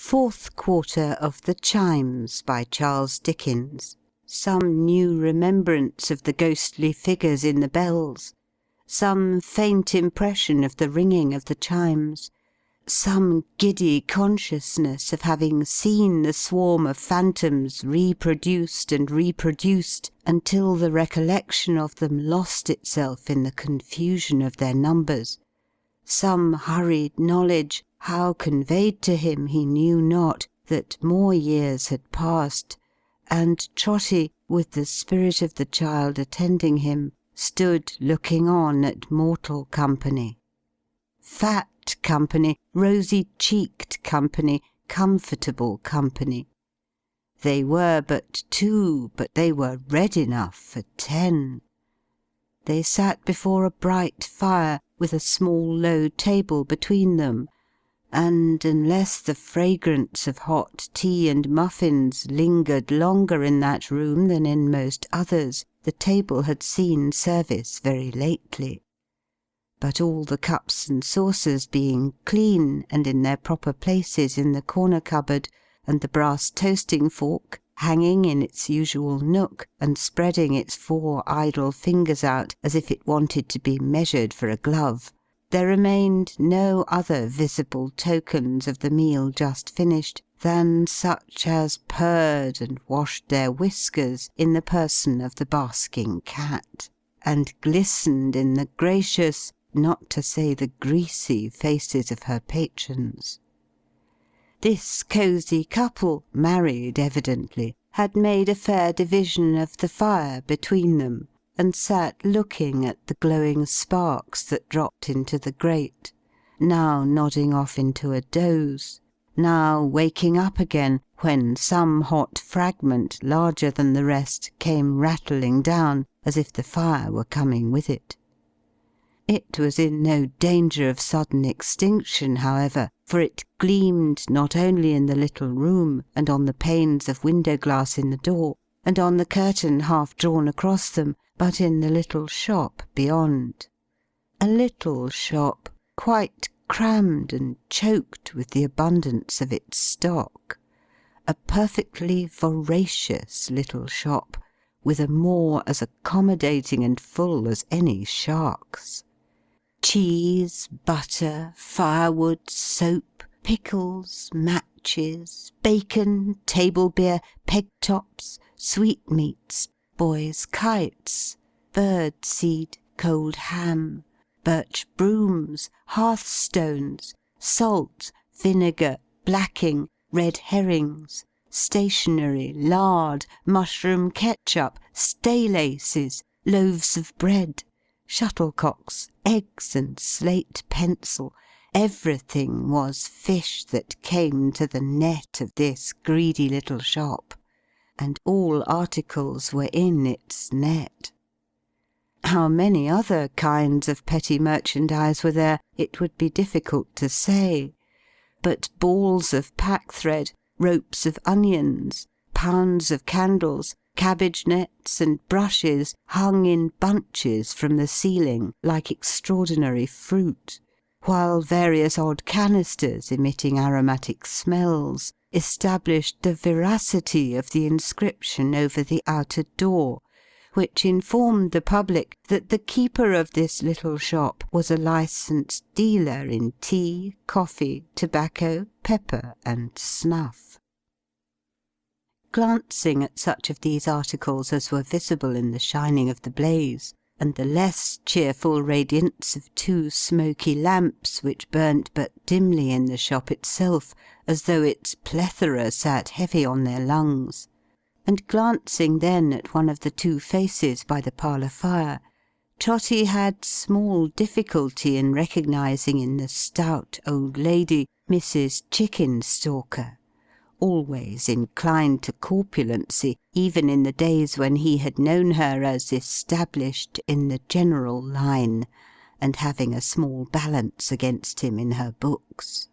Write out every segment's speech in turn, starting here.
Fourth quarter of the Chimes, by Charles Dickens. Some new remembrance of the ghostly figures in the bells. Some faint impression of the ringing of the chimes. Some giddy consciousness of having seen the swarm of phantoms reproduced and reproduced, until the recollection of them lost itself in the confusion of their numbers. Some hurried knowledge, how conveyed to him he knew not, that more years had passed, and Trotty, with the spirit of the child attending him, stood looking on at mortal company. Fat company, rosy-cheeked company, comfortable company. They were but 2, but they were red enough for 10. They sat before a bright fire, with a small low table between them, and unless the fragrance of hot tea and muffins lingered longer in that room than in most others, the table had seen service very lately. But all the cups and saucers being clean, and in their proper places in the corner cupboard, and the brass toasting fork hanging in its usual nook, and spreading its 4 idle fingers out, as if it wanted to be measured for a glove, there remained no other visible tokens of the meal just finished, than such as purred and washed their whiskers in the person of the basking cat, and glistened in the gracious, not to say the greasy, faces of her patrons. This cosy couple, married evidently, had made a fair division of the fire between them, and sat looking at the glowing sparks that dropped into the grate, now nodding off into a doze, now waking up again when some hot fragment larger than the rest came rattling down, as if the fire were coming with it. It was in no danger of sudden extinction, however, for it gleamed not only in the little room, and on the panes of window-glass in the door, and on the curtain half drawn across them, but in the little shop beyond. A little shop, quite crammed and choked with the abundance of its stock. A perfectly voracious little shop, with a maw as accommodating and full as any shark's. Cheese, butter, firewood, soap, pickles, matches, bacon, table beer, peg-tops, sweetmeats, boys' kites, bird seed, cold ham, birch brooms, hearthstones, salt, vinegar, blacking, red herrings, stationery, lard, mushroom ketchup, staylaces, loaves of bread, shuttlecocks, eggs, and slate pencil. Everything was fish that came to the net of this greedy little shop, and all articles were in its net. How many other kinds of petty merchandise were there, it would be difficult to say, but balls of packthread, ropes of onions, pounds of candles, cabbage nets, and brushes hung in bunches from the ceiling like extraordinary fruit, while various odd canisters, emitting aromatic smells, established the veracity of the inscription over the outer door, which informed the public that the keeper of this little shop was a licensed dealer in tea, coffee, tobacco, pepper, and snuff. Glancing at such of these articles as were visible in the shining of the blaze, and the less cheerful radiance of 2 smoky lamps which burnt but dimly in the shop itself, as though its plethora sat heavy on their lungs, and glancing then at one of the 2 faces by the parlour fire, Trotty had small difficulty in recognizing in the stout old lady Mrs. Chickenstalker, always inclined to corpulency, even in the days when he had known her as established in the general line, and having a small balance against him in her books.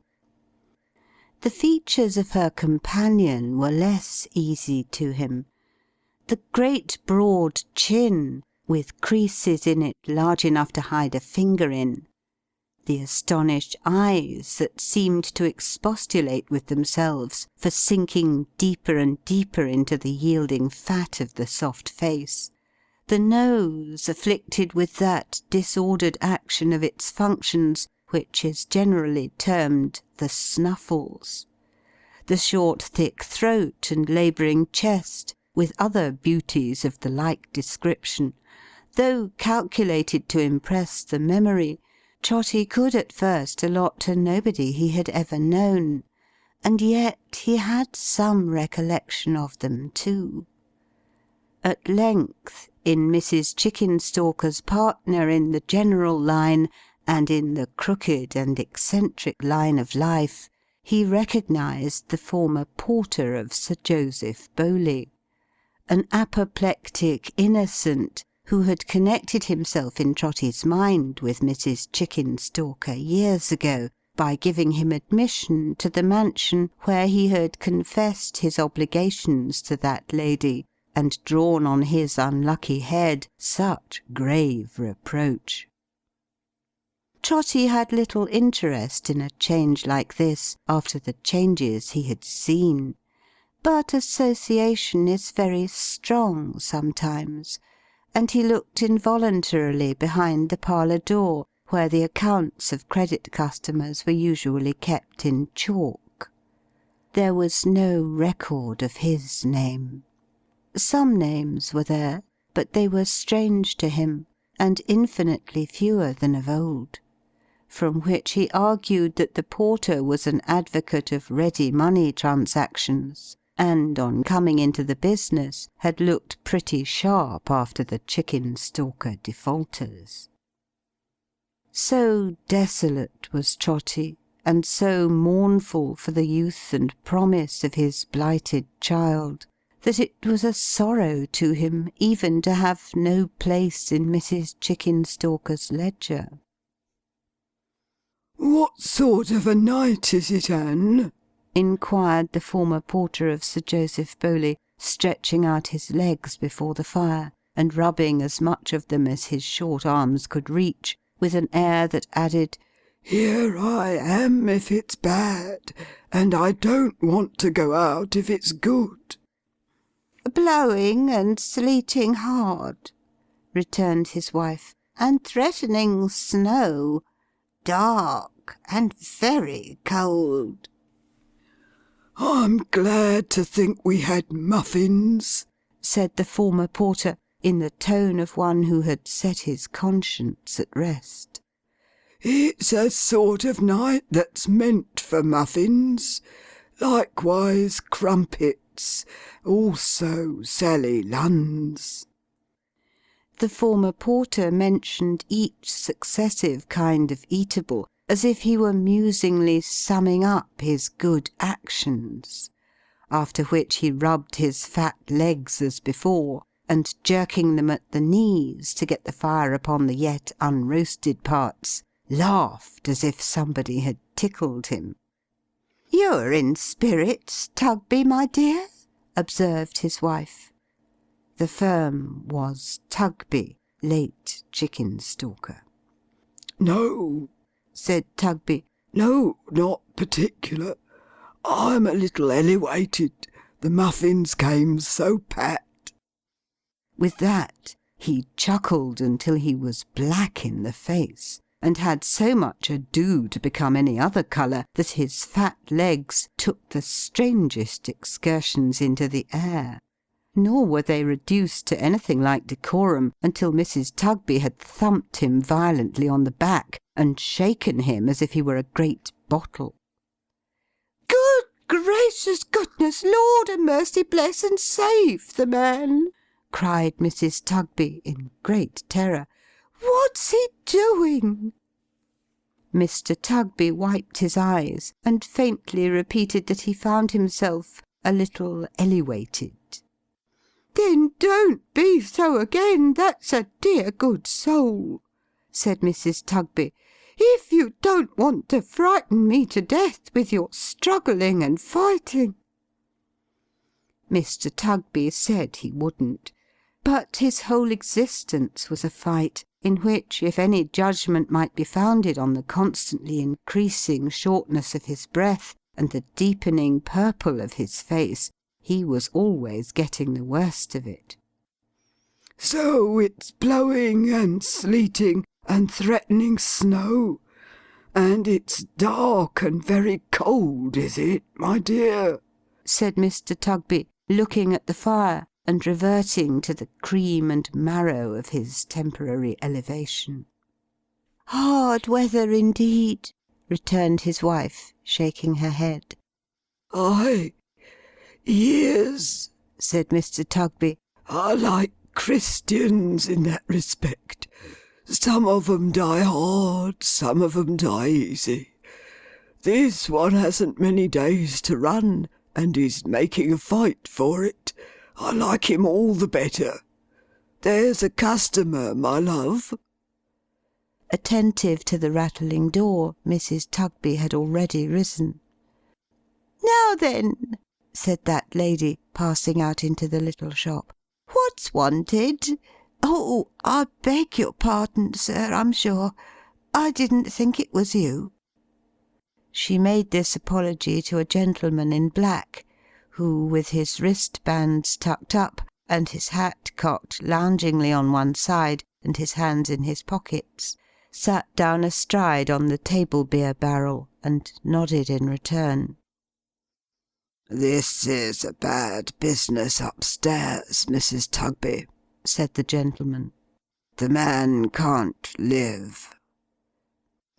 The features of her companion were less easy to him. The great broad chin, with creases in it large enough to hide a finger in, the astonished eyes that seemed to expostulate with themselves for sinking deeper and deeper into the yielding fat of the soft face, the nose afflicted with that disordered action of its functions which is generally termed the snuffles, the short thick throat and labouring chest, with other beauties of the like description, though calculated to impress the memory, Trotty could at first allot to nobody he had ever known, and yet he had some recollection of them too. At length, in Mrs. Chickenstalker's partner in the general line, and in the crooked and eccentric line of life, he recognised the former porter of Sir Joseph Bowley, an apoplectic innocent who had connected himself in Trotty's mind with Mrs. Chickenstalker years ago, by giving him admission to the mansion where he had confessed his obligations to that lady, and drawn on his unlucky head such grave reproach. Trotty had little interest in a change like this, after the changes he had seen. But association is very strong sometimes, and he looked involuntarily behind the parlour door, where the accounts of credit customers were usually kept in chalk. There was no record of his name. Some names were there, but they were strange to him, and infinitely fewer than of old. From which he argued that the porter was an advocate of ready money transactions, and on coming into the business had looked pretty sharp after the Chickenstalker defaulters. So desolate was Trotty, and so mournful for the youth and promise of his blighted child, that it was a sorrow to him even to have no place in Mrs. Chickenstalker's ledger. "What sort of a night is it, Anne?" inquired the former porter of Sir Joseph Bowley, stretching out his legs before the fire, and rubbing as much of them as his short arms could reach, with an air that added, "Here I am if it's bad, and I don't want to go out if it's good." "Blowing and sleeting hard," returned his wife, "and threatening snow. Dark and very cold." "I'm glad to think we had muffins," said the former porter, in the tone of one who had set his conscience at rest. "It's a sort of night that's meant for muffins. Likewise crumpets, also Sally Lunn's." The former porter mentioned each successive kind of eatable, as if he were musingly summing up his good actions; after which he rubbed his fat legs as before, and jerking them at the knees to get the fire upon the yet unroasted parts, laughed as if somebody had tickled him. "You're in spirits, Tugby, my dear," observed his wife. The firm was Tugby, late Chickenstalker. "No," said Tugby. "No, not particular. I'm a little elewated. The muffins came so pat." With that he chuckled until he was black in the face, and had so much ado to become any other colour, that his fat legs took the strangest excursions into the air. Nor were they reduced to anything like decorum until Mrs. Tugby had thumped him violently on the back, and shaken him as if he were a great bottle. "Good gracious goodness, Lord a mercy bless and save the man!" cried Mrs. Tugby, in great terror. "What's he doing?" Mr. Tugby wiped his eyes, and faintly repeated that he found himself a little elewated. "Then don't be so again, that's a dear good soul," said Mrs. Tugby, "if you don't want to frighten me to death with your struggling and fighting." Mr. Tugby said he wouldn't, but his whole existence was a fight, in which, if any judgment might be founded on the constantly increasing shortness of his breath and the deepening purple of his face, he was always getting the worst of it. So it's blowing and sleeting and threatening snow, and it's dark and very cold, is it, my dear? Said Mr. Tugby, looking at the fire and reverting to the cream and marrow of his temporary elevation. Hard weather indeed, returned his wife, shaking her head. Aye, years, said Mr. Tugby, are like Christians in that respect. Some of 'em die hard, some of 'em die easy. This one hasn't many days to run, and he's making a fight for it. I like him all the better. There's a customer, my love. Attentive to the rattling door, Mrs. Tugby had already risen. Now then, said that lady, passing out into the little shop, what's wanted? Oh, I beg your pardon, sir, I'm sure. I didn't think it was you. She made this apology to a gentleman in black, who, with his wristbands tucked up, and his hat cocked loungingly on one side, and his hands in his pockets, sat down astride on the table beer barrel, and nodded in return. This is a bad business upstairs, Mrs. Tugby, said the gentleman. The man can't live.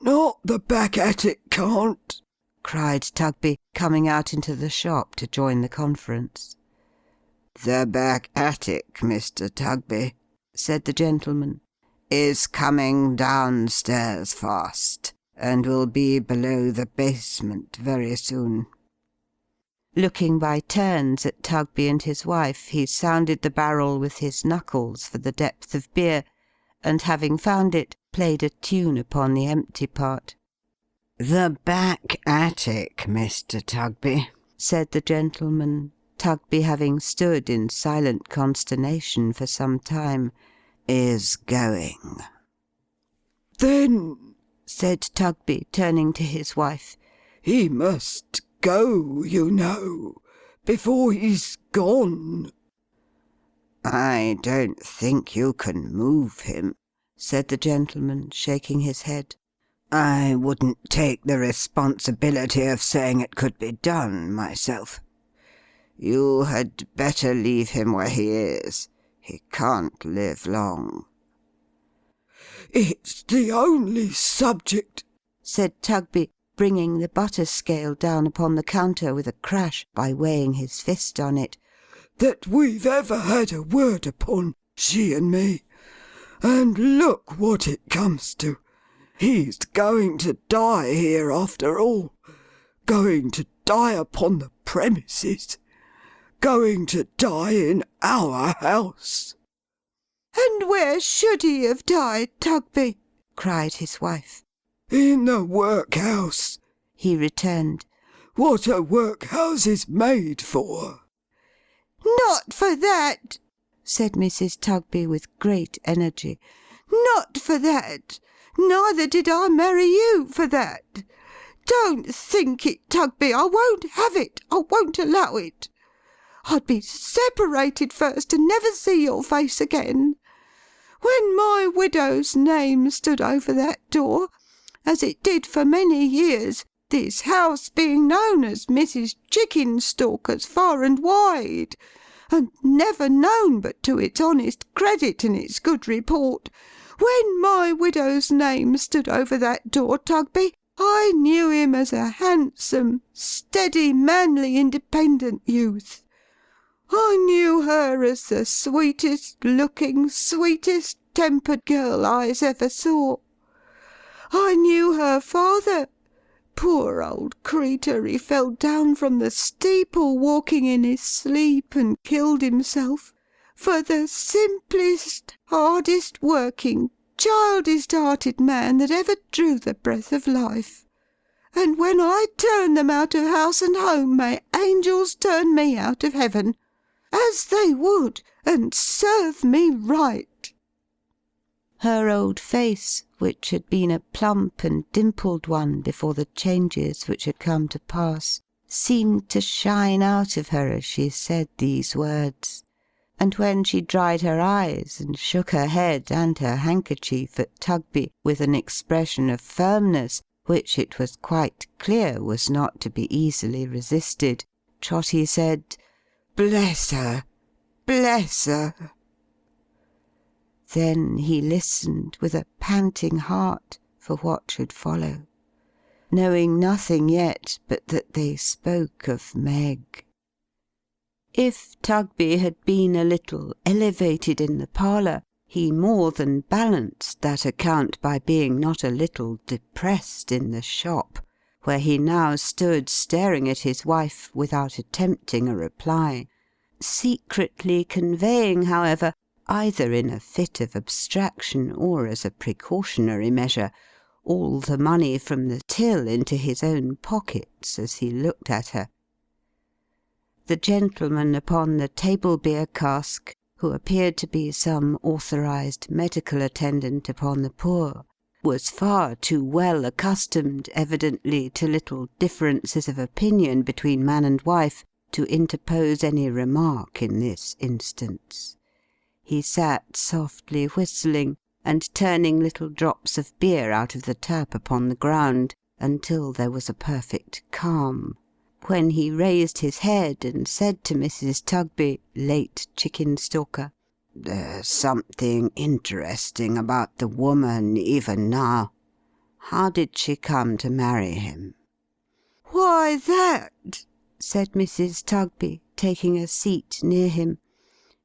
Not the back attic can't, cried Tugby, coming out into the shop to join the conference. The back attic, Mr. Tugby, said the gentleman, is coming downstairs fast, and will be below the basement very soon. Looking by turns at Tugby and his wife, he sounded the barrel with his knuckles for the depth of beer, and having found it, played a tune upon the empty part. The back attic, Mr. Tugby, said the gentleman, Tugby having stood in silent consternation for some time, is going. Then, said Tugby, turning to his wife, he must go, you know, before he's gone. I don't think you can move him, said the gentleman, shaking his head. I wouldn't take the responsibility of saying it could be done, myself. You had better leave him where he is. He can't live long. It's the only subject, said Tugby, bringing the butter scale down upon the counter with a crash by weighing his fist on it, that we've ever had a word upon, she and me. And look what it comes to. He's going to die here after all. Going to die upon the premises. Going to die in our house. And where should he have died, Tugby? cried his wife. In the workhouse, he returned. What a workhouse is made for. Not for that, said Mrs. Tugby with great energy. Not for that. Neither did I marry you for that. Don't think it, Tugby. I won't have it. I won't allow it. I'd be separated first and never see your face again. When my widow's name stood over that door, as it did for many years, this house being known as Mrs. Chickenstalker's far and wide, and never known but to its honest credit and its good report, when my widow's name stood over that door, Tugby, I knew him as a handsome, steady, manly, independent youth. I knew her as the sweetest looking, sweetest tempered girl eyes ever saw. I knew her father. Poor old creetur, he fell down from the steeple walking in his sleep and killed himself. For the simplest, hardest working, childest-hearted man that ever drew the breath of life. And when I turn them out of house and home, may angels turn me out of heaven, as they would, and serve me right. Her old face, which had been a plump and dimpled one before the changes which had come to pass, seemed to shine out of her as she said these words, and when she dried her eyes and shook her head and her handkerchief at Tugby with an expression of firmness which it was quite clear was not to be easily resisted, Trotty said, "Bless her! Bless her!" Then he listened with a panting heart for what should follow, knowing nothing yet but that they spoke of Meg. If Tugby had been a little elevated in the parlour, he more than balanced that account by being not a little depressed in the shop, where he now stood staring at his wife without attempting a reply, secretly conveying, however, either in a fit of abstraction or as a precautionary measure, all the money from the till into his own pockets as he looked at her. The gentleman upon the table-beer cask, who appeared to be some authorised medical attendant upon the poor, was far too well accustomed, evidently, to little differences of opinion between man and wife, to interpose any remark in this instance. He sat softly whistling, and turning little drops of beer out of the tap upon the ground, until there was a perfect calm, when he raised his head and said to Mrs. Tugby, late Chickenstalker, "There's something interesting about the woman even now. How did she come to marry him?" "Why, that," said Mrs. Tugby, taking a seat near him,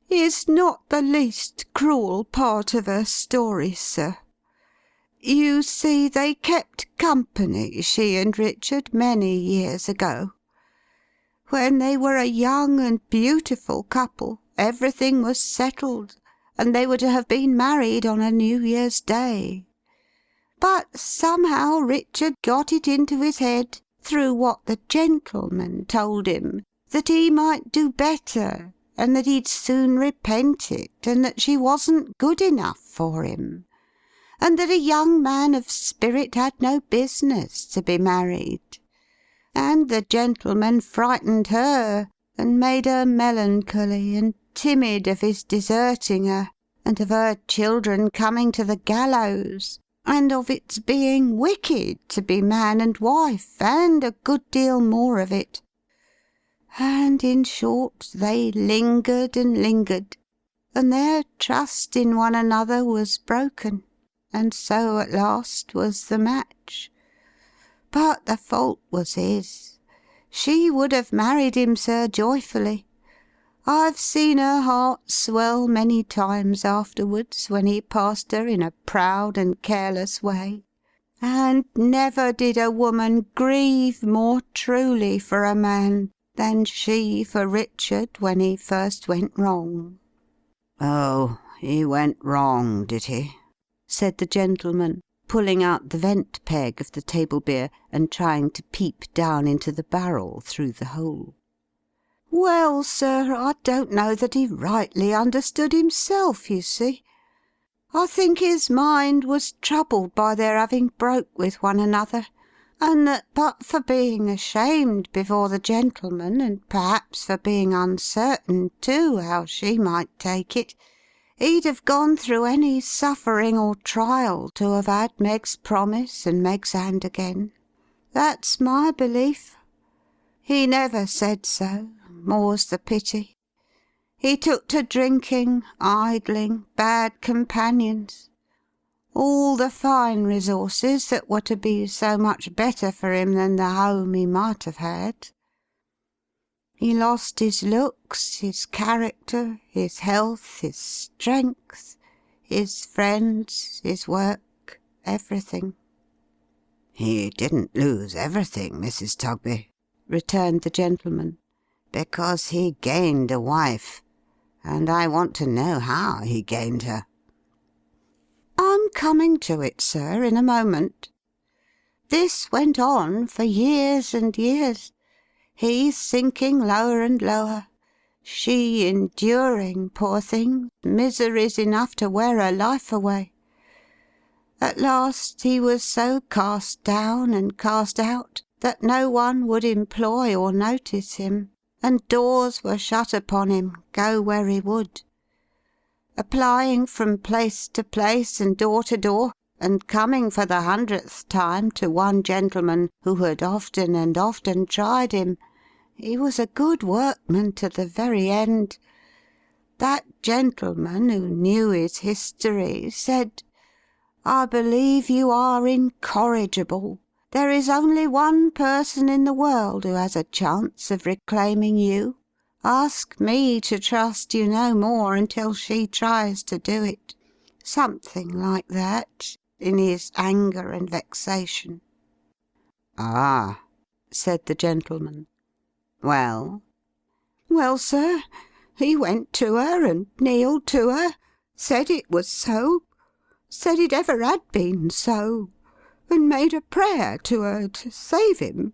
"is not the least cruel part of her story, sir. You see, they kept company, she and Richard, many years ago. When they were a young and beautiful couple, everything was settled, and they were to have been married on a New Year's Day. But somehow Richard got it into his head, through what the gentleman told him, that he might do better, and that he'd soon repent it, and that she wasn't good enough for him, and that a young man of spirit had no business to be married. And the gentleman frightened her, and made her melancholy and timid of his deserting her, and of her children coming to the gallows, and of its being wicked to be man and wife, and a good deal more of it. And in short, they lingered and lingered, and their trust in one another was broken, and so at last was the match. But the fault was his. She would have married him, sir, joyfully. I've seen her heart swell many times afterwards, when he passed her in a proud and careless way. And never did a woman grieve more truly for a man than she for Richard when he first went wrong." "Oh, he went wrong, did he?" said the gentleman, pulling out the vent peg of the table beer, and trying to peep down into the barrel through the hole. "Well, sir, I don't know that he rightly understood himself, you see. I think his mind was troubled by their having broke with one another, and that but for being ashamed before the gentleman, and perhaps for being uncertain too how she might take it, he'd have gone through any suffering or trial to have had Meg's promise and Meg's hand again. That's my belief. He never said so, more's the pity. He took to drinking, idling, bad companions, all the fine resources that were to be so much better for him than the home he might have had. He lost his looks, his character, his health, his strength, his friends, his work, everything." "He didn't lose everything, Mrs. Tugby," returned the gentleman, "because he gained a wife, and I want to know how he gained her." "I'm coming to it, sir, in a moment. This went on for years and years. He sinking lower and lower, she enduring, poor thing, miseries enough to wear her life away. At last he was so cast down and cast out that no one would employ or notice him, and doors were shut upon him, go where he would. Applying from place to place and door to door, and coming for the 100th time to one gentleman who had often and often tried him, he was a good workman to the very end. That gentleman, who knew his history, said, 'I believe you are incorrigible. There is only one person in the world who has a chance of reclaiming you. Ask me to trust you no more until she tries to do it.' Something like that, in his anger and vexation." "Ah," said the gentleman. "Well?" "Well, sir, he went to her and kneeled to her, said it was so, said it ever had been so, and made a prayer to her to save him."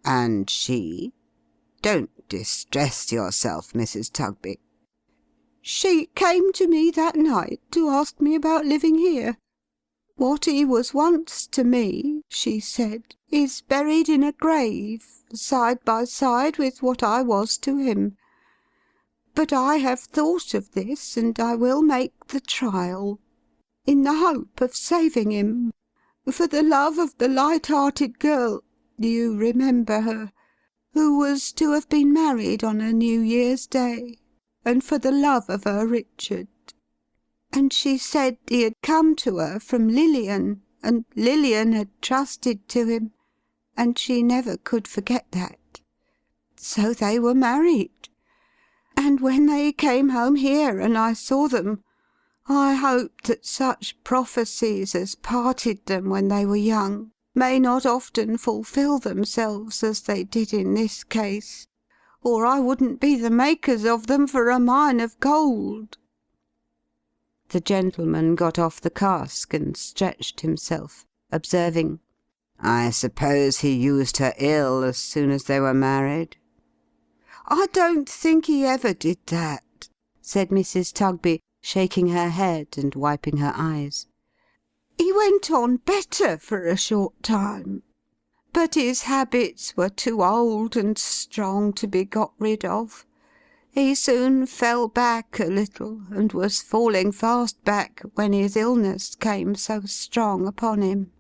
"And she? Don't distress yourself, Mrs. Tugby." "She came to me that night to ask me about living here. What he was once to me, she said, is buried in a grave, side by side with what I was to him. But I have thought of this, and I will make the trial, in the hope of saving him, for the love of the light-hearted girl, you remember her, who was to have been married on a New Year's Day, and for the love of her Richard. And she said he had come to her from Lilian, and Lilian had trusted to him, and she never could forget that. So they were married. And when they came home here and I saw them, I hoped that such prophecies as parted them when they were young may not often fulfil themselves as they did in this case, or I wouldn't be the makers of them for a mine of gold." The gentleman got off the cask and stretched himself, observing, "I suppose he used her ill as soon as they were married?" "I don't think he ever did that," said Mrs. Tugby, shaking her head and wiping her eyes. "He went on better for a short time, but his habits were too old and strong to be got rid of. He soon fell back a little, and was falling fast back when his illness came so strong upon him.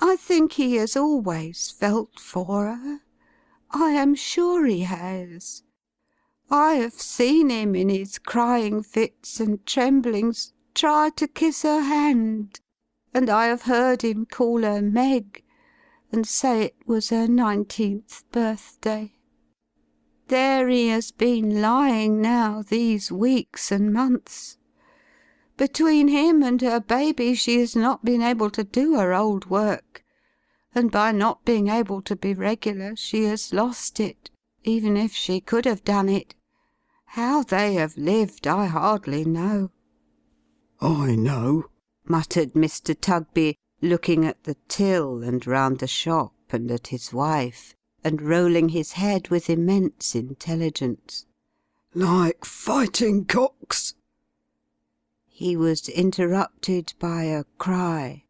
I think he has always felt for her. I am sure he has. I have seen him in his crying fits and tremblings try to kiss her hand, and I have heard him call her Meg, and say it was her 19th birthday. There he has been lying now these weeks and months. Between him and her baby she has not been able to do her old work, and by not being able to be regular she has lost it, even if she could have done it. How they have lived I hardly know." "I know," muttered Mr. Tugby, looking at the till and round the shop and at his wife, and rolling his head with immense intelligence. "Like fighting cocks." He was interrupted by a cry,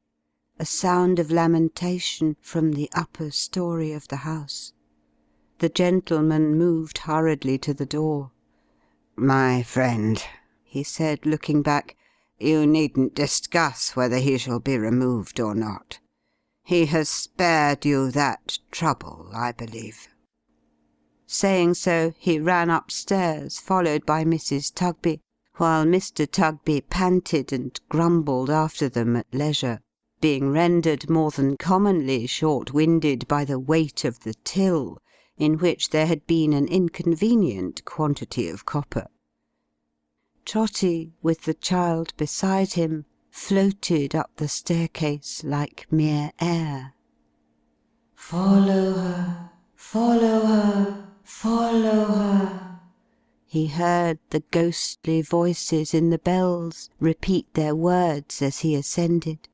a sound of lamentation from the upper story of the house. The gentleman moved hurriedly to the door. "My friend," he said, looking back, "you needn't discuss whether he shall be removed or not. He has spared you that trouble, I believe." Saying so, he ran upstairs, followed by Mrs. Tugby, while Mr. Tugby panted and grumbled after them at leisure, being rendered more than commonly short-winded by the weight of the till, in which there had been an inconvenient quantity of copper. Trotty, with the child beside him, floated up the staircase like mere air. "Follow her, follow her, follow her," he heard the ghostly voices in the bells repeat their words as he ascended.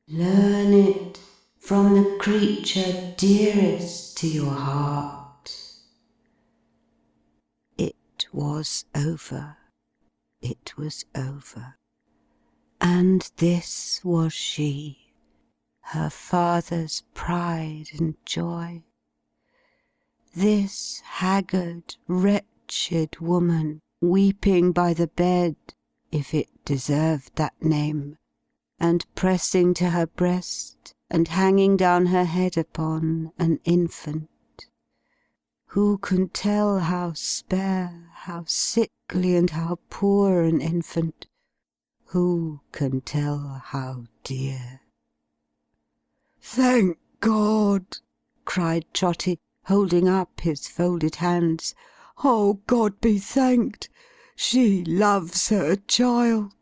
"Learn it from the creature dearest to your heart." It was over. It was over. And this was she, her father's pride and joy. This haggard, wretched woman, weeping by the bed, if it deserved that name, and pressing to her breast, and hanging down her head upon, an infant. Who can tell how spare, how sickly, and how poor an infant? Who can tell how dear? "Thank God!" cried Trotty, holding up his folded hands. "Oh, God be thanked! She loves her child!"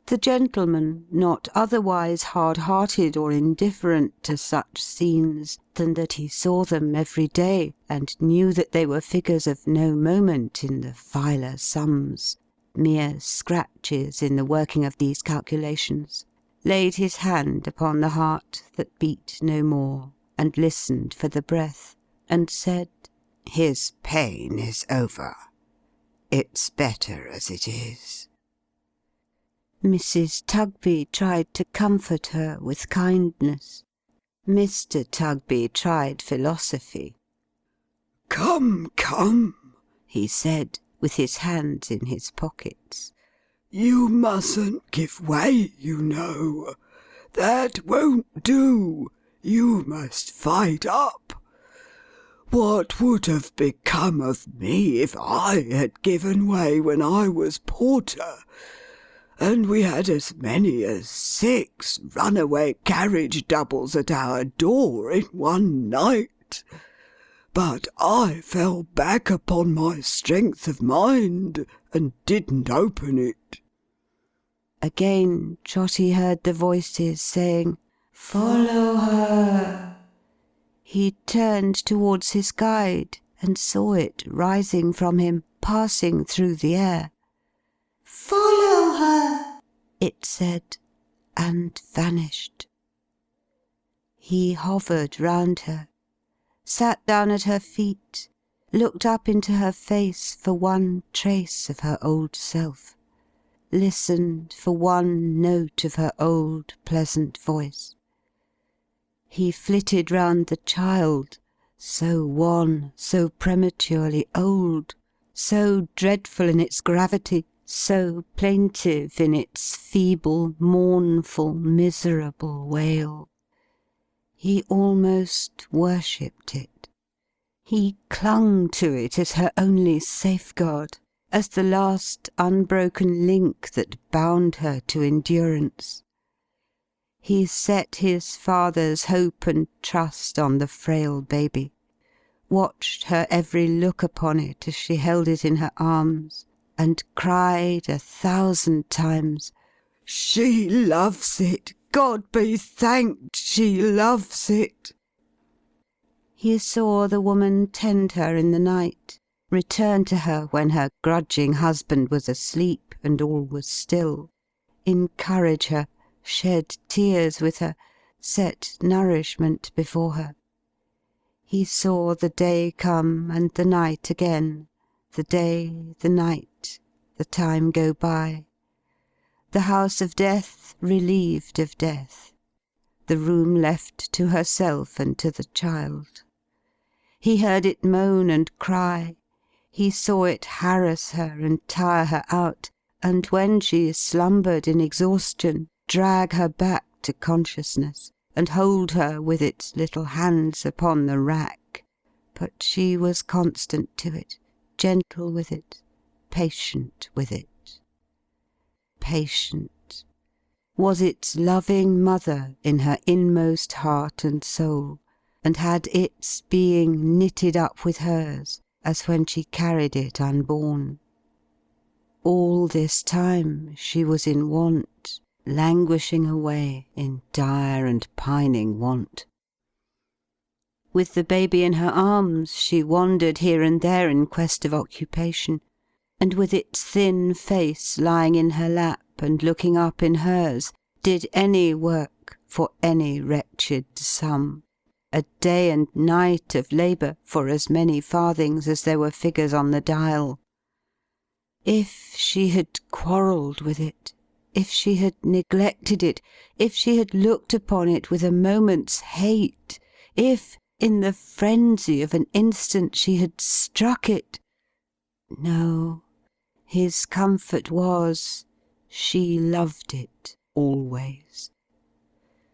The gentleman, not otherwise hard-hearted or indifferent to such scenes, than that he saw them every day, and knew that they were figures of no moment in the filer sums, mere scratches in the working of these calculations, laid his hand upon the heart that beat no more, and listened for the breath, and said, "His pain is over. It's better as it is." Mrs. Tugby tried to comfort her with kindness. Mr. Tugby tried philosophy. "Come, come," he said, with his hands in his pockets. "You mustn't give way, you know. That won't do. You must fight up. What would have become of me if I had given way when I was porter, and we had as many as 6 runaway carriage doubles at our door in one night? But I fell back upon my strength of mind, and didn't open it." Again Trotty heard the voices saying, "Follow her." He turned towards his guide, and saw it rising from him, passing through the air. "Follow her," it said, and vanished. He hovered round her, sat down at her feet, looked up into her face for one trace of her old self, listened for one note of her old pleasant voice. He flitted round the child, so wan, so prematurely old, so dreadful in its gravity, so plaintive in its feeble, mournful, miserable wail. He almost worshipped it. He clung to it as her only safeguard, as the last unbroken link that bound her to endurance. He set his father's hope and trust on the frail baby, watched her every look upon it as she held it in her arms, and cried 1,000 times, "She loves it! God be thanked, she loves it!" He saw the woman tend her in the night, return to her when her grudging husband was asleep and all was still, encourage her, shed tears with her, set nourishment before her. He saw the day come and the night again, the day, the night, the time go by, the house of death relieved of death, the room left to herself and to the child. He heard it moan and cry, he saw it harass her and tire her out, and when she slumbered in exhaustion, drag her back to consciousness, and hold her with its little hands upon the rack. But she was constant to it, gentle with it, patient with it. Patient. Was its loving mother in her inmost heart and soul, and had its being knitted up with hers, as when she carried it unborn. All this time she was in want, languishing away in dire and pining want. With the baby in her arms she wandered here and there in quest of occupation, and with its thin face lying in her lap and looking up in hers, did any work for any wretched sum, a day and night of labour for as many farthings as there were figures on the dial. If she had quarrelled with it, if she had neglected it, if she had looked upon it with a moment's hate, if, in the frenzy of an instant, she had struck it. No, his comfort was, she loved it always.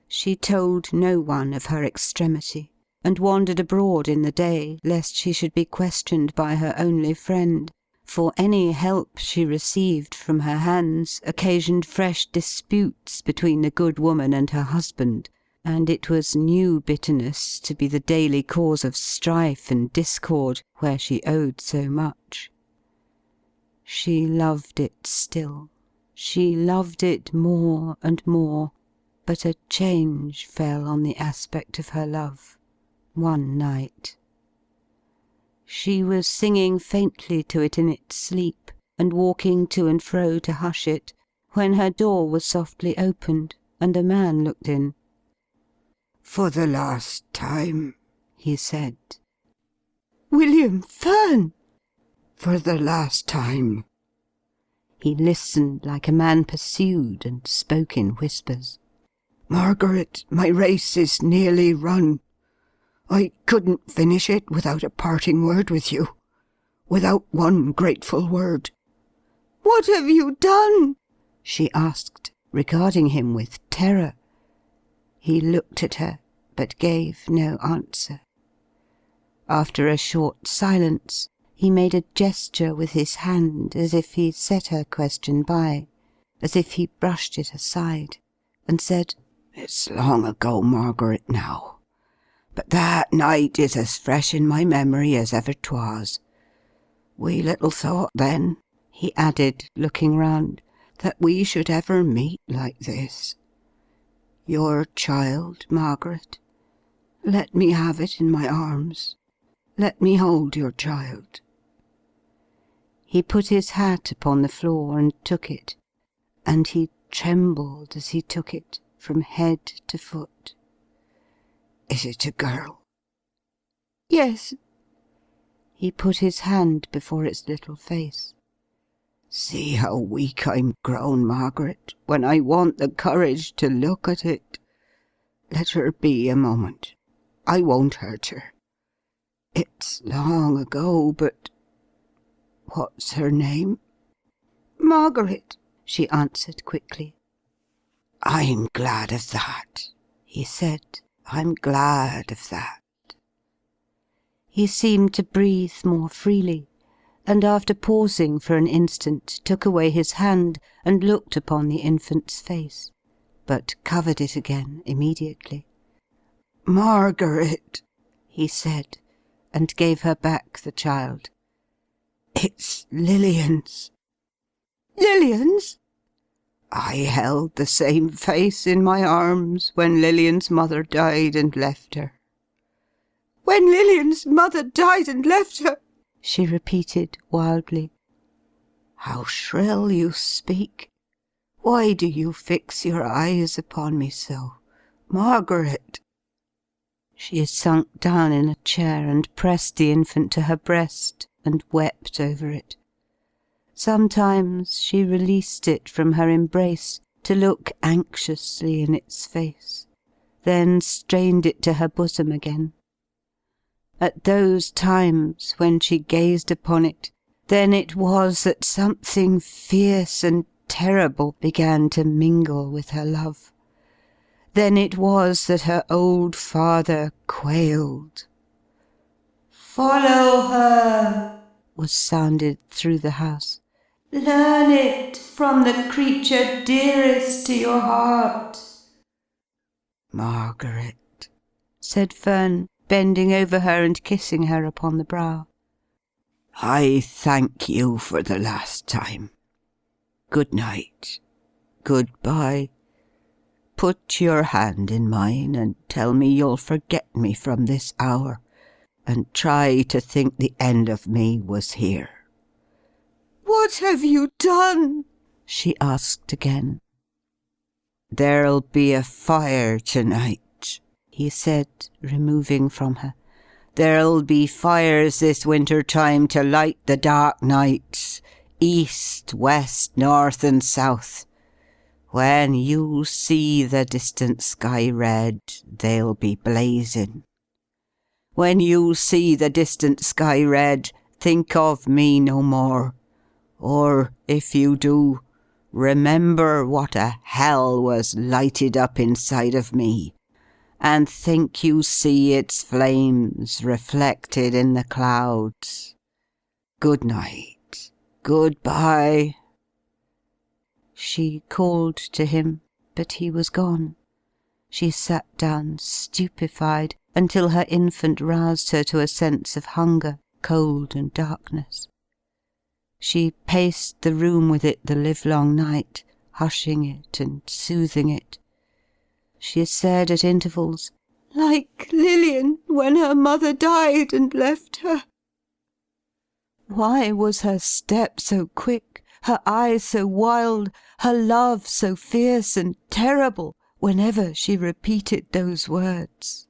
She told no one of her extremity, and wandered abroad in the day, lest she should be questioned by her only friend, for any help she received from her hands occasioned fresh disputes between the good woman and her husband, and it was new bitterness to be the daily cause of strife and discord where she owed so much. She loved it still. She loved it more and more, but a change fell on the aspect of her love, one night. She was singing faintly to it in its sleep, and walking to and fro to hush it, when her door was softly opened, and a man looked in. "For the last time," he said. "William Fern!" "For the last time." He listened like a man pursued, and spoke in whispers. "Margaret, my race is nearly run. I couldn't finish it without a parting word with you. Without one grateful word." "What have you done?" she asked, regarding him with terror. He looked at her, but gave no answer. After a short silence, he made a gesture with his hand, as if he set her question by, as if he brushed it aside, and said, "It's long ago, Margaret, now. But that night is as fresh in my memory as ever 'twas. We little thought then," he added, looking round, "that we should ever meet like this. Your child, Margaret. Let me have it in my arms. Let me hold your child." He put his hat upon the floor and took it, and he trembled as he took it, from head to foot. "Is it a girl?" "Yes." He put his hand before its little face. "See how weak I'm grown, Margaret, when I want the courage to look at it. Let her be a moment. I won't hurt her. It's long ago, but... What's her name?" "Margaret," she answered quickly. "I'm glad of that," he said. "I'm glad of that." He seemed to breathe more freely, and after pausing for an instant, took away his hand and looked upon the infant's face, but covered it again immediately. "Margaret," he said, and gave her back the child. "It's Lilian's." "Lilian's?" "I held the same face in my arms when Lilian's mother died and left her." "When Lilian's mother died and left her?" she repeated wildly. "How shrill you speak! Why do you fix your eyes upon me so? Margaret!" She sunk down in a chair and pressed the infant to her breast and wept over it. Sometimes she released it from her embrace to look anxiously in its face, then strained it to her bosom again. At those times when she gazed upon it, then it was that something fierce and terrible began to mingle with her love. Then it was that her old father quailed. "Follow her," was sounded through the house. "Learn it from the creature dearest to your heart." "Margaret," said Fern, bending over her and kissing her upon the brow. "I thank you for the last time. Good night. Good-bye. Put your hand in mine and tell me you'll forget me from this hour, and try to think the end of me was here." "What have you done?" she asked again. "There'll be a fire tonight," he said, removing from her. "There'll be fires this winter time to light the dark nights, east, west, north and south. When you see the distant sky red, they'll be blazing. When you see the distant sky red, think of me no more. Or, if you do, remember what a hell was lighted up inside of me, and think you see its flames reflected in the clouds. Good night. Goodbye." She called to him, but he was gone. She sat down stupefied until her infant roused her to a sense of hunger, cold, and darkness. She paced the room with it the livelong night, hushing it and soothing it. She said at intervals, "Like Lilian when her mother died and left her." Why was her step so quick, her eye so wild, her love so fierce and terrible, whenever she repeated those words?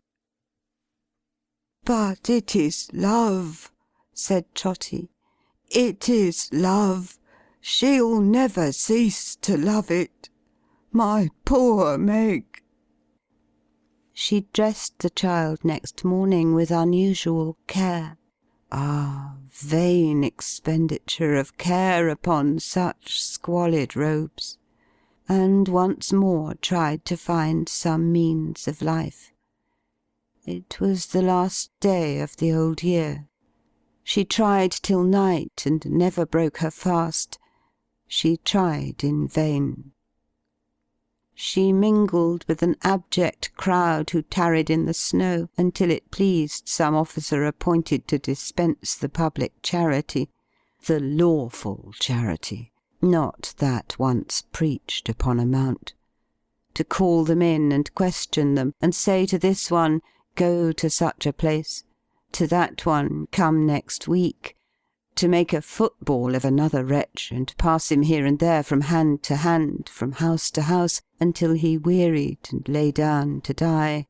"But it is love," said Trotty. "It is love. She'll never cease to love it. My poor Meg!" She dressed the child next morning with unusual care. Ah, vain expenditure of care upon such squalid robes! And once more tried to find some means of life. It was the last day of the old year. She tried till night, and never broke her fast. She tried in vain. She mingled with an abject crowd who tarried in the snow until it pleased some officer appointed to dispense the public charity, the lawful charity, not that once preached upon a mount, to call them in and question them, and say to this one, "Go to such a place," to that one, "Come next week," to make a football of another wretch, and pass him here and there from hand to hand, from house to house, until he wearied and lay down to die,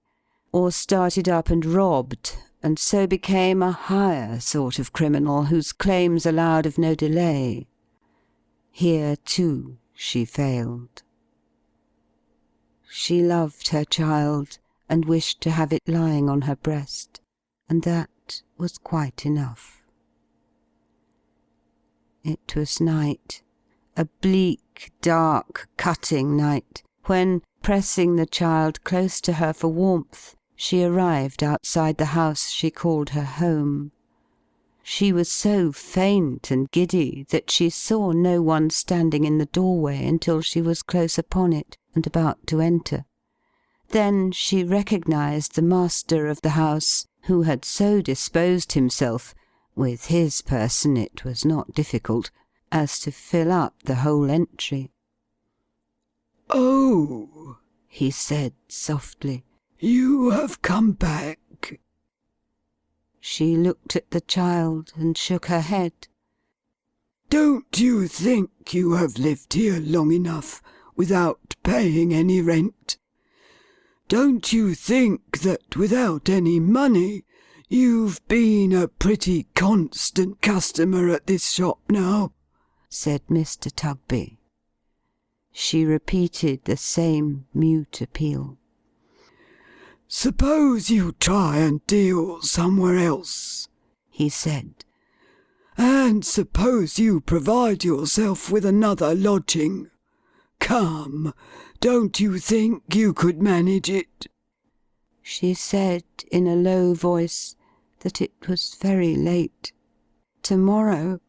or started up and robbed, and so became a higher sort of criminal whose claims allowed of no delay. Here, too, she failed. She loved her child, and wished to have it lying on her breast, and that was quite enough. It was night, a bleak, dark, cutting night, when, pressing the child close to her for warmth, she arrived outside the house she called her home. She was so faint and giddy that she saw no one standing in the doorway until she was close upon it, and about to enter. Then she recognized the master of the house, who had so disposed himself, with his person it was not difficult, as to fill up the whole entry. "Oh," he said softly, "you have come back." She looked at the child and shook her head. "Don't you think you have lived here long enough without paying any rent? Don't you think that without any money you've been a pretty constant customer at this shop now?" said Mr. Tugby. She repeated the same mute appeal. "Suppose you try and deal somewhere else," he said. "And suppose you provide yourself with another lodging. Come, don't you think you could manage it?" She said in a low voice that it was very late. Tomorrow.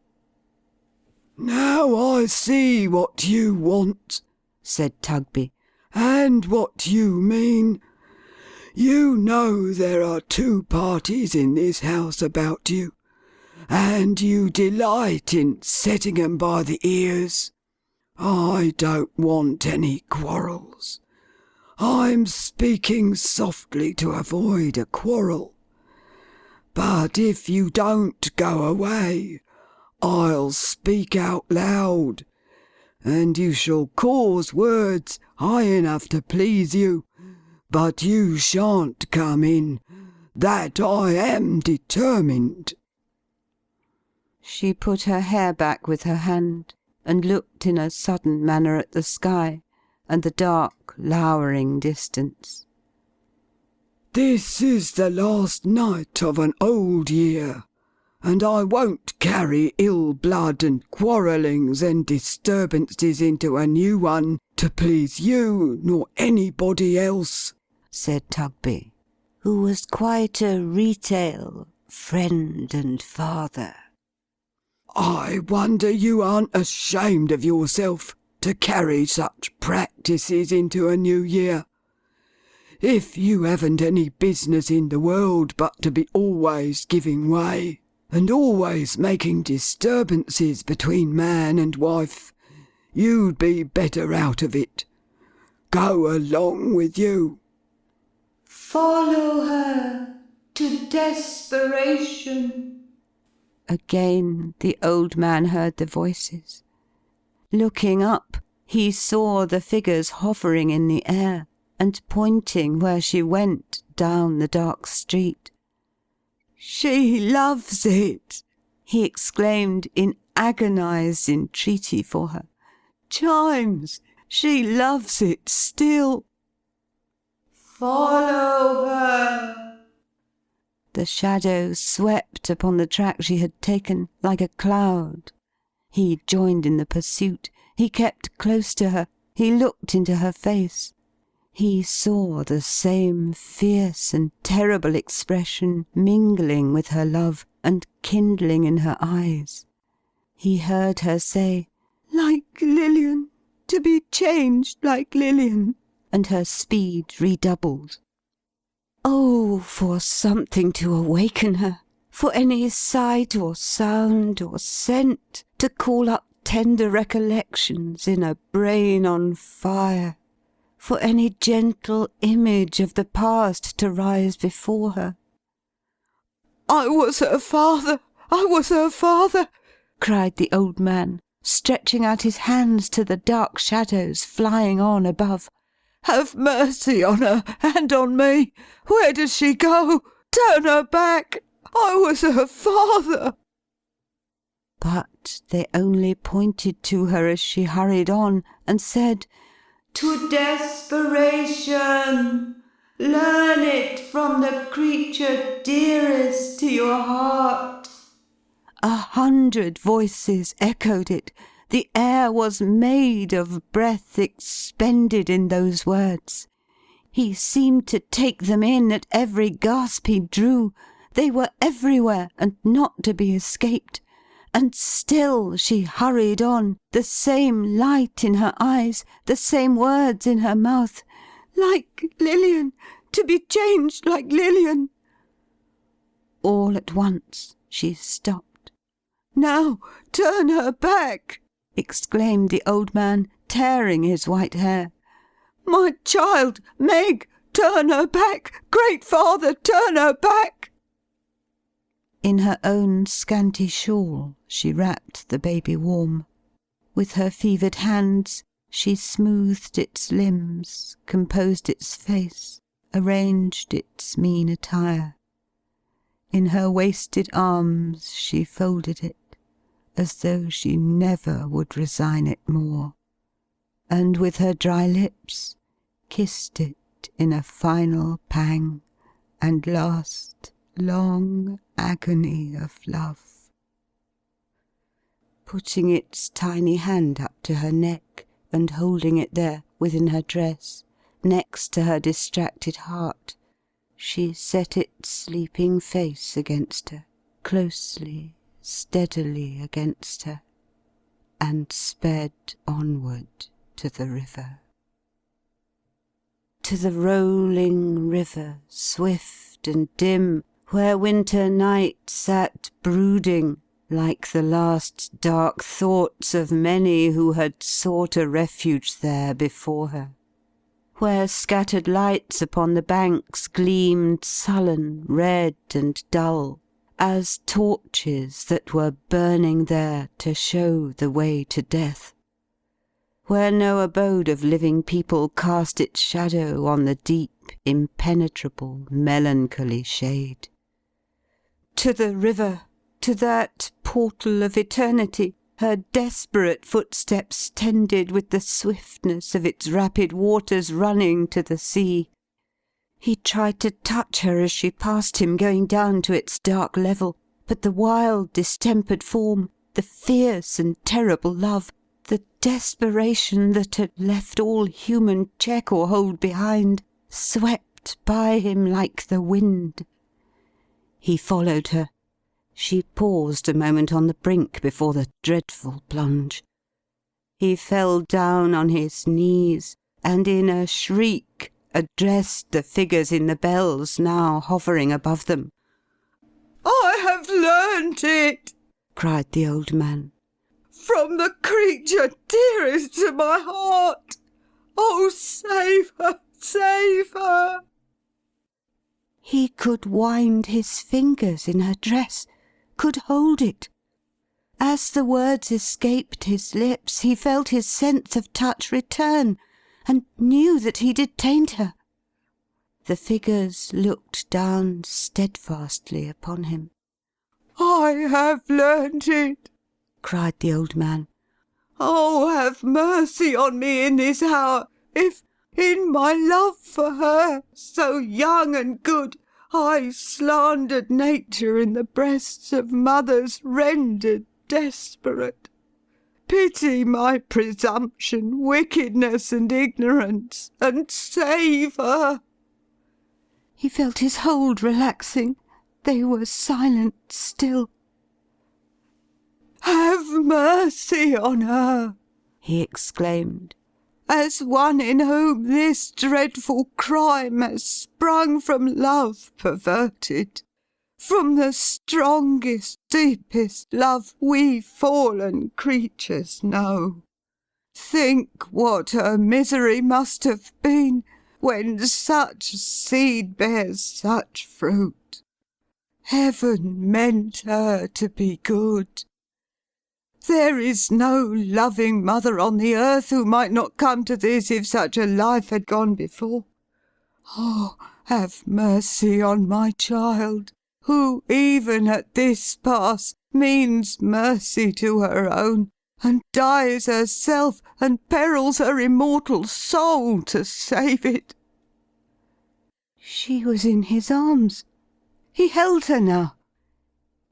"Now I see what you want," said Tugby, "and what you mean. You know there are two parties in this house about you, and you delight in setting 'em by the ears. I don't want any quarrels. I'm speaking softly to avoid a quarrel. But if you don't go away, I'll speak out loud, and you shall cause words high enough to please you, but you shan't come in. That I am determined." She put her hair back with her hand, and looked in a sudden manner at the sky, and the dark, lowering distance. "This is the last night of an old year, and I won't carry ill blood and quarrellings and disturbances into a new one to please you nor anybody else," said Tugby, who was quite a retail friend and father. "I wonder you aren't ashamed of yourself to carry such practices into a new year. If you haven't any business in the world but to be always giving way, and always making disturbances between man and wife, you'd be better out of it. Go along with you." "Follow her to desperation." Again the old man heard the voices. Looking up, he saw the figures hovering in the air, and pointing where she went down the dark street. "She loves it!" he exclaimed in agonized entreaty for her. "Chimes, she loves it still!" "Follow her!" The shadow swept upon the track she had taken like a cloud. He joined in the pursuit. He kept close to her. He looked into her face. He saw the same fierce and terrible expression mingling with her love and kindling in her eyes. He heard her say, "Like Lilian, to be changed like Lilian," and her speed redoubled. Oh, for something to awaken her! For any sight or sound or scent to call up tender recollections in a brain on fire! For any gentle image of the past to rise before her! "I was her father! I was her father!" cried the old man, stretching out his hands to the dark shadows flying on above. "Have mercy on her and on me! Where does she go? Turn her back! I was her father!" But they only pointed to her as she hurried on, and said, "To desperation! Learn it from the creature dearest to your heart!" 100 voices echoed it. The air was made of breath expended in those words. He seemed to take them in at every gasp he drew. They were everywhere, and not to be escaped. And still she hurried on, the same light in her eyes, the same words in her mouth. "Like Lilian! To be changed like Lilian!" All at once she stopped. "Now turn her back!" exclaimed the old man, tearing his white hair. "My child! Meg! Turn her back! Great Father, turn her back!" In her own scanty shawl she wrapped the baby warm. With her fevered hands she smoothed its limbs, composed its face, arranged its mean attire. In her wasted arms she folded it, as though she never would resign it more, and with her dry lips kissed it in a final pang and last long agony of love. Putting its tiny hand up to her neck, and holding it there within her dress, next to her distracted heart, she set its sleeping face against her, closely, steadily against her, and sped onward to the river. To the rolling river, swift and dim, where winter night sat brooding, like the last dark thoughts of many who had sought a refuge there before her. Where scattered lights upon the banks gleamed sullen, red, and dull, as torches that were burning there to show the way to death. Where no abode of living people cast its shadow on the deep, impenetrable, melancholy shade. To the river, to that portal of eternity, her desperate footsteps tended with the swiftness of its rapid waters running to the sea. He tried to touch her as she passed him going down to its dark level, but the wild distempered form, the fierce and terrible love, the desperation that had left all human check or hold behind, swept by him like the wind. He followed her. She paused a moment on the brink before the dreadful plunge. He fell down on his knees, and in a shriek addressed the figures in the bells now hovering above them. "I have learnt it," cried the old man. "from the creature dearest to my heart. Oh, save her, save her!" He could wind his fingers in her dress, could hold it. As the words escaped his lips, he felt his sense of touch return, and knew that he detained her. The figures looked down steadfastly upon him. "I have learnt it," cried the old man. "Oh, have mercy on me in this hour, if, in my love for her, so young and good, I slandered nature in the breasts of mothers rendered desperate. Pity my presumption, wickedness, and ignorance, and save her." He felt his hold relaxing. They were silent still. "Have mercy on her," he exclaimed, "as one in whom this dreadful crime has sprung from love perverted, from the strongest, deepest love we fallen creatures know. Think what her misery must have been, when such seed bears such fruit. Heaven meant her to be good. There is no loving mother on the earth who might not come to this if such a life had gone before. Oh, have mercy on my child, who even at this pass means mercy to her own, and dies herself, and perils her immortal soul to save it." She was in his arms. He held her now.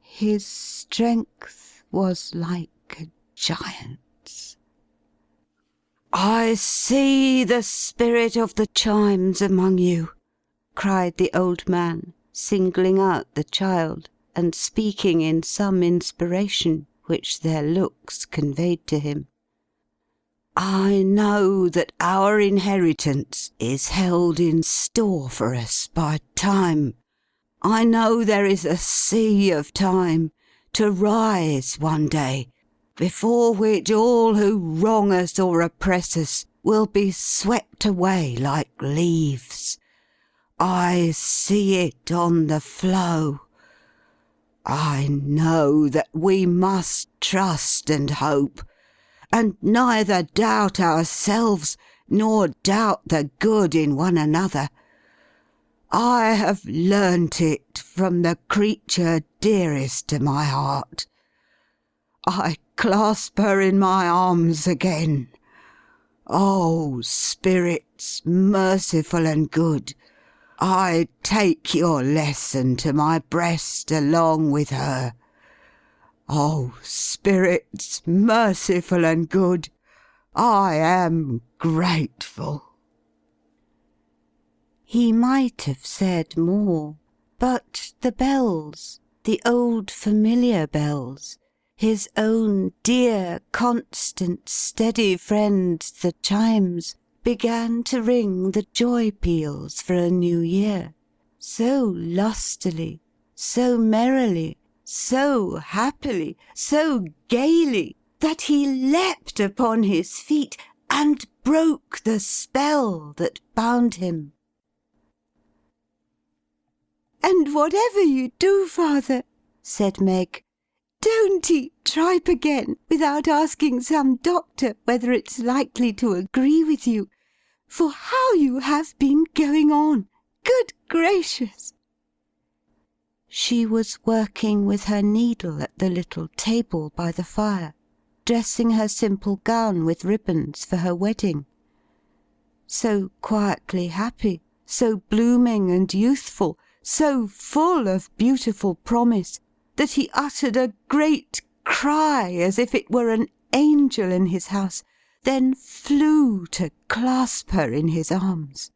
His strength was like a giant's. "I see the spirit of the Chimes among you," cried the old man, singling out the child, and speaking in some inspiration which their looks conveyed to him. "I know that our inheritance is held in store for us by time. I know there is a sea of time, to rise one day, before which all who wrong us or oppress us will be swept away like leaves. I see it on the flow. I know that we must trust and hope, and neither doubt ourselves nor doubt the good in one another. I have learnt it from the creature dearest to my heart. I clasp her in my arms again. Oh, spirits merciful and good, I take your lesson to my breast along with her. Oh, spirits merciful and good, I am grateful." He might have said more, but the bells, the old familiar bells, his own dear, constant, steady friends, the chimes, began to ring the joy peals for a new year, so lustily, so merrily, so happily, so gaily, that he leapt upon his feet and broke the spell that bound him. "And whatever you do, father," said Meg, "don't eat tripe again without asking some doctor whether it's likely to agree with you. For how you have been going on! Good gracious!" She was working with her needle at the little table by the fire. dressing her simple gown with ribbons for her wedding. So quietly happy, so blooming and youthful, so full of beautiful promise, that he uttered a great cry as if it were an angel in his house, then flew to clasp her in his arms.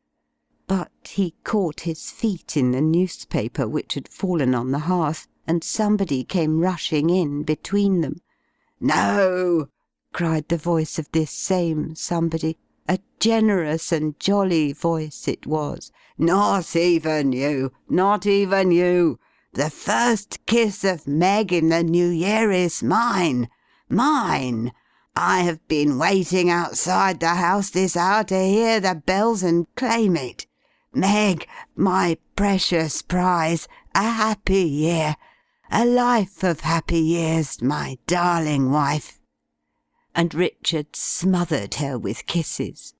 But he caught his feet in the newspaper which had fallen on the hearth, and somebody came rushing in between them. "No!" cried the voice of this same somebody. A generous and jolly voice it was. "Not even you! Not even you! The first kiss of Meg in the new year is mine! Mine! I have been waiting outside the house this hour to hear the bells and claim it. Meg, my precious prize, a happy year! A life of happy years, my darling wife!" And Richard smothered her with kisses.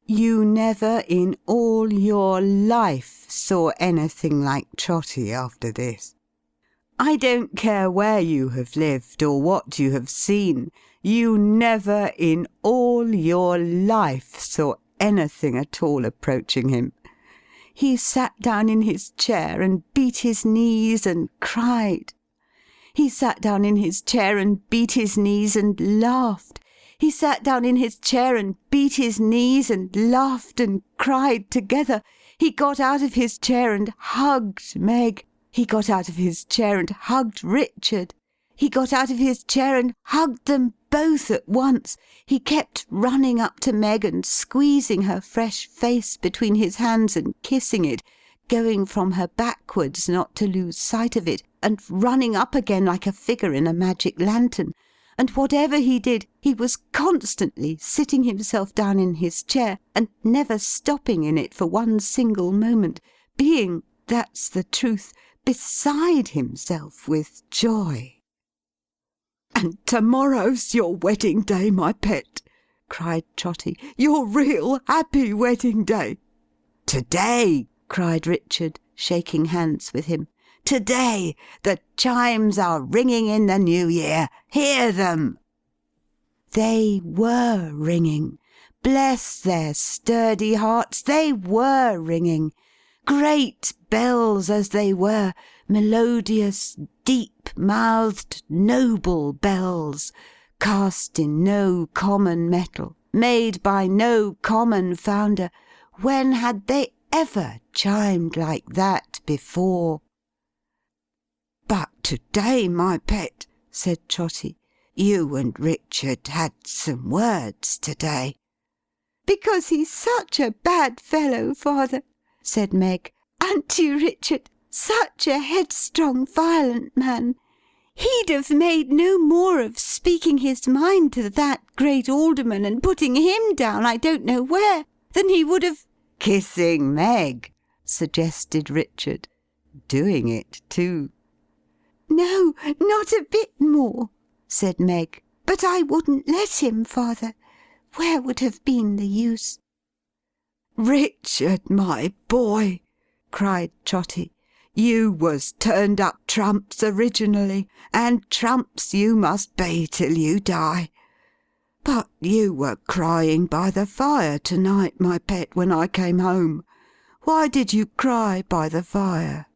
You never in all your life saw anything like Trotty after this. I don't care where you have lived or what you have seen, you never in all your life saw anything at all approaching him. He sat down in his chair and beat his knees and cried. He sat down in his chair and beat his knees and laughed. He sat down in his chair and beat his knees and laughed and cried together. He got out of his chair and hugged Meg. He got out of his chair and hugged Richard. He got out of his chair and hugged them both at once. He kept running up to Meg and squeezing her fresh face between his hands and kissing it, going from her backwards not to lose sight of it, and running up again like a figure in a magic lantern. And whatever he did, he was constantly sitting himself down in his chair, and never stopping in it for one single moment, being, that's the truth, beside himself with joy. "And to-morrow's your wedding day, my pet!" cried Trotty. "Your real happy wedding day!" "To-day!" cried Richard, shaking hands with him. "To-day! The chimes are ringing in the new year! Hear them!" They were ringing. Bless their sturdy hearts, they were ringing. Great bells as they were, melodious, deep-mouthed, noble bells, cast in no common metal, made by no common founder. When had they ever chimed like that before? "But to-day, my pet," said Trotty, "you and Richard had some words to-day." "Because he's such a bad fellow, father," said Meg. "Aren't you, Richard? Such a headstrong, violent man. He'd have made no more of speaking his mind to that great alderman and putting him down I don't know where, than he would have—" "Kissing Meg," suggested Richard. Doing it, too. "No, not a bit more," said Meg. "But I wouldn't let him, father. Where would have been the use?" "Richard, my boy!" cried Trotty. "You was turned up trumps originally, and trumps you must be till you die. But you were crying by the fire to-night, my pet, when I came home. Why did you cry by the fire?"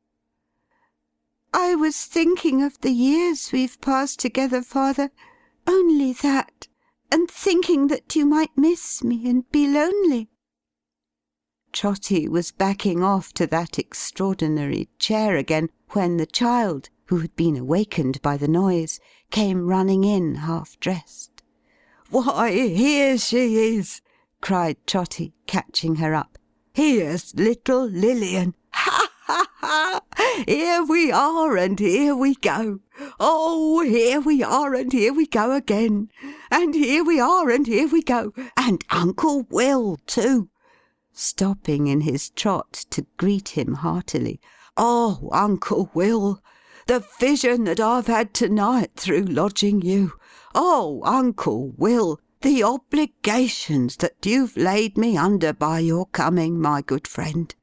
"I was thinking of the years we've passed together, father. Only that. And thinking that you might miss me and be lonely." Trotty was backing off to that extraordinary chair again, when the child, who had been awakened by the noise, came running in half-dressed. "Why, here she is!" cried Trotty, catching her up. "Here's little Lilian! Ha, ha, ha! Here we are, and here we go! Oh, here we are, and here we go again! And here we are, and here we go! And Uncle Will, too!" stopping in his trot to greet him heartily. "Oh, Uncle Will! The vision that I've had to-night through lodging you! Oh, Uncle Will! The obligations that you've laid me under by your coming, my good friend!"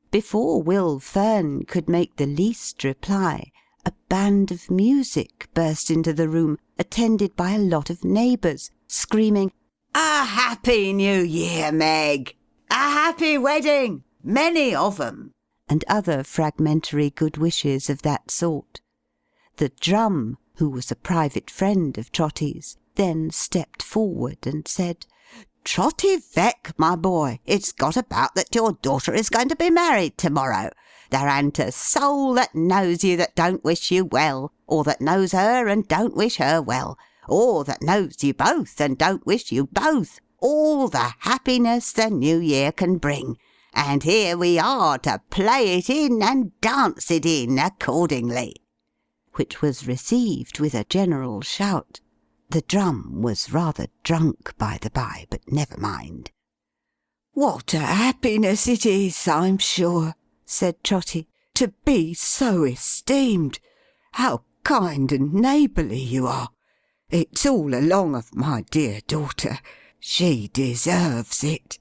Before Will Fern could make the least reply, a band of music burst into the room, attended by a lot of neighbours, screaming, "A Happy New Year, Meg! A happy wedding! Many of 'em!" and other fragmentary good wishes of that sort. The drum, who was a private friend of Trotty's, then stepped forward and said, "Trotty Veck, my boy, it's got about that your daughter is going to be married to-morrow. There an't a soul that knows you that don't wish you well, or that knows her and don't wish her well, or that knows you both and don't wish you both all the happiness the new year can bring. And here we are to play it in and dance it in accordingly," which was received with a general shout. The drum was rather drunk, by the by, but never mind. "What a happiness it is, I'm sure," said Trotty, "to be so esteemed. How kind and neighbourly you are. It's all along of my dear daughter. She deserves it."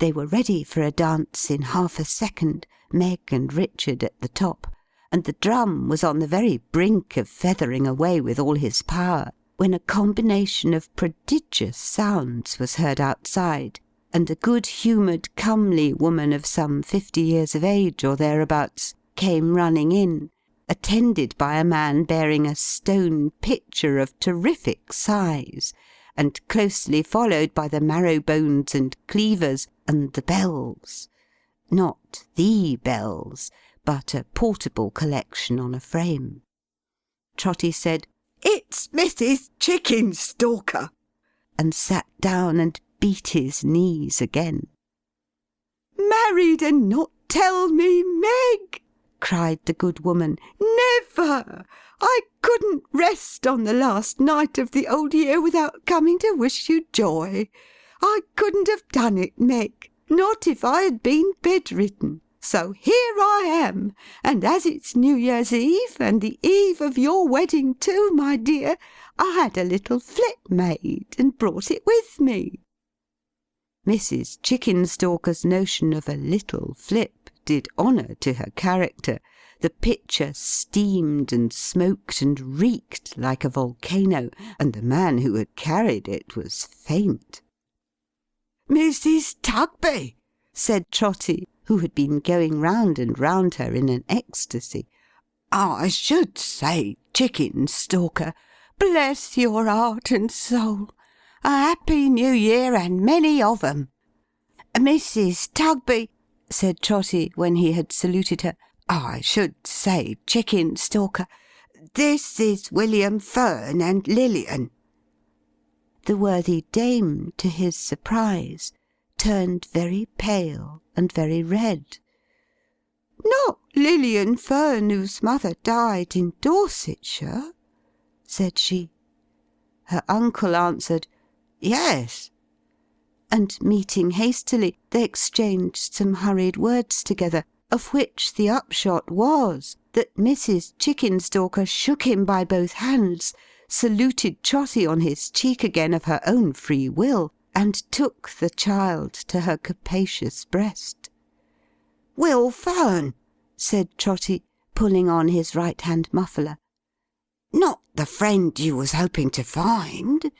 They were ready for a dance in half a second, Meg and Richard at the top, and the drum was on the very brink of feathering away with all his power, when a combination of prodigious sounds was heard outside, and a good-humoured comely woman of some 50 years of age or thereabouts came running in, attended by a man bearing a stone pitcher of terrific size, and closely followed by the marrow-bones and cleavers and the bells. Not the bells, but a portable collection on a frame. Trotty said, "It's Mrs. Chickenstalker," and sat down and beat his knees again. "Married and not tell me, Meg!" cried the good woman. "Never! I couldn't rest on the last night of the old year without coming to wish you joy. I couldn't have done it, Meg, not if I had been bedridden. So here I am, and as it's New Year's Eve, and the eve of your wedding too, my dear, I had a little flip made, and brought it with me." Mrs. Chickenstalker's notion of a little flip did honour to her character. The pitcher steamed and smoked and reeked like a volcano, and the man who had carried it was faint. "Mrs. Tugby," said Trotty, who had been going round and round her in an ecstasy, "I should say, Chickenstalker, bless your heart and soul. A happy New Year and many of 'em." "Mrs. Tugby," said Trotty, when he had saluted her, "I should say, Chickenstalker, this is William Fern and Lilian." The worthy dame, to his surprise, turned very pale and very red. "Not Lilian Fern, whose mother died in Dorsetshire?" said she. Her uncle answered, "Yes." And meeting hastily, they exchanged some hurried words together, of which the upshot was, that Mrs. Chickenstalker shook him by both hands, saluted Trotty on his cheek again of her own free will, and took the child to her capacious breast. "Will Fern," said Trotty, pulling on his right-hand muffler. "Not the friend you was hoping to find?"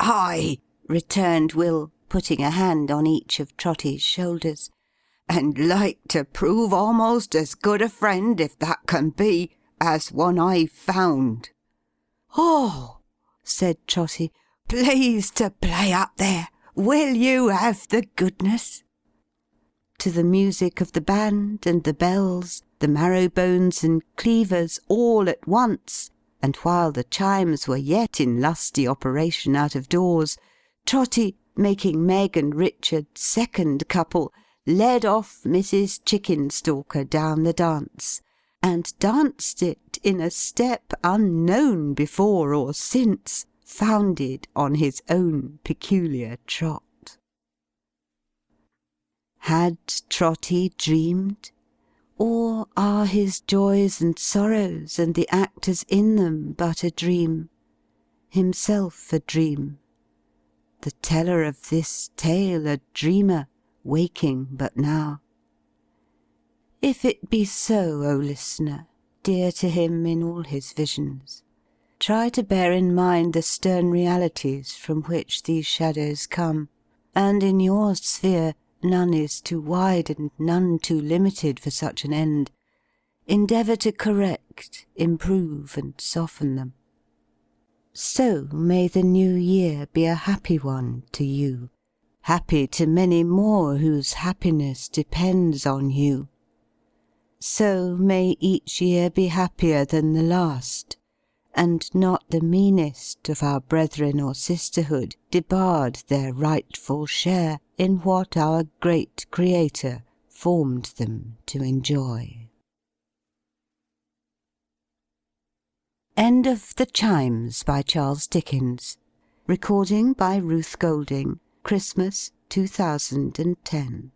"Aye," returned Will, putting a hand on each of Trotty's shoulders, "and like to prove almost as good a friend, if that can be, as one I've found." "Oh!" said Trotty, "please to play up there. Will you have the goodness?" To the music of the band and the bells, the marrow-bones and cleavers all at once, and while the chimes were yet in lusty operation out of doors, Trotty, making Meg and Richard second couple, led off Mrs. Chickenstalker down the dance, and danced it in a step unknown before or since, founded on his own peculiar trot. Had Trotty dreamed? Or are his joys and sorrows, and the actors in them, but a dream? Himself a dream? The teller of this tale a dreamer, waking but now? If it be so, O listener, dear to him in all his visions, try to bear in mind the stern realities from which these shadows come, and in your sphere none is too wide and none too limited for such an end. Endeavour to correct, improve, and soften them. So may the new year be a happy one to you, happy to many more whose happiness depends on you. So may each year be happier than the last, and not the meanest of our brethren or sisterhood debarred their rightful share in what our great Creator formed them to enjoy. End of The Chimes by Charles Dickens. Recording by Ruth Golding. Christmas 2010.